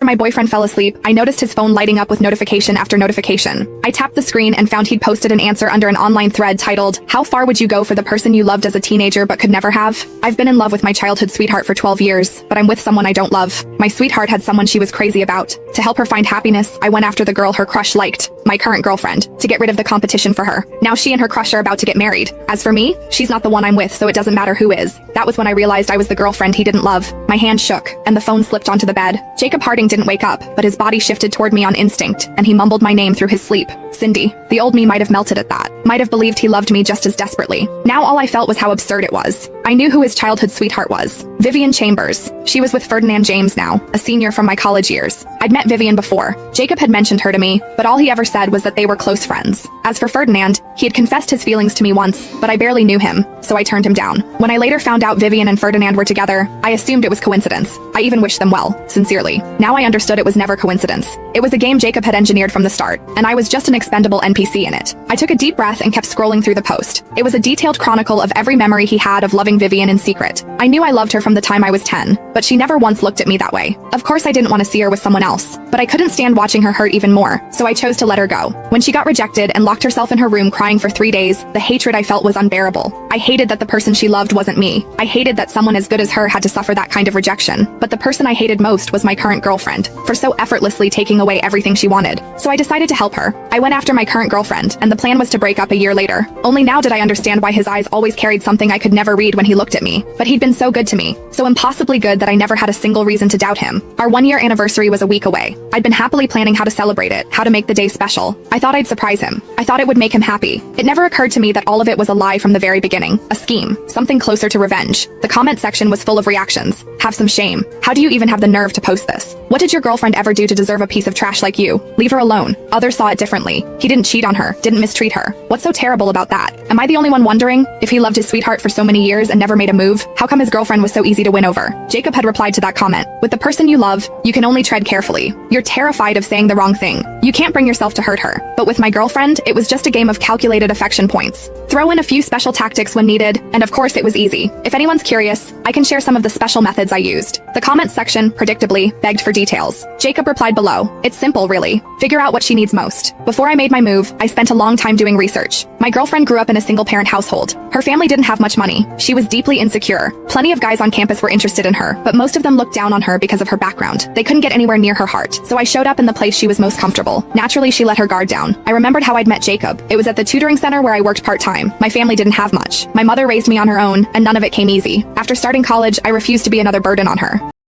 My boyfriend fell asleep, I noticed his phone lighting up with notification after notification. I tapped the screen and found he'd posted an answer under an online thread titled, "How far would you go for the person you loved as a teenager but could never have? I've been in love with my childhood sweetheart for 12 years, but I'm with someone I don't love. My sweetheart had someone she was crazy about. To help her find happiness, I went after the girl her crush liked, my current girlfriend, to get rid of the competition for her. Now she and her crush are about to get married. As for me, she's not the one I'm with, so it doesn't matter who is." That was when I realized I was the girlfriend he didn't love. My hand shook, and the phone slipped onto the bed. Jacob Harding didn't wake up, but his body shifted toward me on instinct, and he mumbled my name through his sleep. Cindy. The old me might have melted at that. Might have believed he loved me just as desperately. Now all I felt was how absurd it was. I knew who his childhood sweetheart was. Vivian Chambers. She was with Ferdinand James now, a senior from my college years. I'd met Vivian before. Jacob had mentioned her to me, but all he ever said was that they were close friends. As for Ferdinand, he had confessed his feelings to me once, but I barely knew him, so I turned him down. When I later found out Vivian and Ferdinand were together, I assumed it was coincidence. I even wished them well, sincerely. Now I understood it was never coincidence. It was a game Jacob had engineered from the start, and I was just an expendable NPC in it. I took a deep breath and kept scrolling through the post. It was a detailed chronicle of every memory he had of loving Vivian in secret. I knew I loved her from the time I was 10, but she never once looked at me that way. Of course I didn't want to see her with someone else, but I couldn't stand watching her hurt even more, so I chose to let her go. When she got rejected and locked herself in her room crying for 3 days, the hatred I felt was unbearable. I hated that the person she loved wasn't me. I hated that someone as good as her had to suffer that kind of rejection. But the person I hated most was my current girlfriend, for so effortlessly taking away everything she wanted. So I decided to help her. I went after my current girlfriend, and the plan was to break up a year later. Only now did I understand why his eyes always carried something I could never read when he looked at me. But he'd been so good to me, so impossibly good that I never had a single reason to doubt him. Our 1-year anniversary was a week away. I'd been happily planning how to celebrate it, how to make the day special. I thought I'd surprise him. I thought it would make him happy. It never occurred to me that all of it was a lie from the very beginning. A scheme. Something closer to revenge. The comment section was full of reactions. Have some shame. How do you even have the nerve to post this? What did your girlfriend ever do to deserve a piece of trash like you? Leave her alone. Others saw it differently. He didn't cheat on her, didn't mistreat her. What's so terrible about that? Am I the only one wondering? If he loved his sweetheart for so many years and never made a move, how come his girlfriend was so easy to win over? Jacob had replied to that comment. With the person you love, you can only tread carefully. You're terrified of saying the wrong thing. You can't bring yourself to hurt her. But with my girlfriend, it was just a game of calculated affection points. Throw in a few special tactics when needed, and of course it was easy. If anyone's curious, I can share some of the special methods I used. The comments section, predictably, begged for details. Jacob replied below. It's simple, really. Figure out what she needs most. Before I made my move, I spent a long time doing research. My girlfriend grew up in a single-parent household. Her family didn't have much money. She was deeply insecure. Plenty of guys on campus were interested in her, but most of them looked down on her because of her background. They couldn't get anywhere near her heart, so I showed up in the place she was most comfortable. Naturally, she let her guard down. I remembered how I'd met Jacob. It was at the tutoring center where I worked part-time. My family didn't have much. My mother raised me on her own, and none of it came easy. After starting college, I refused to be another burden on her.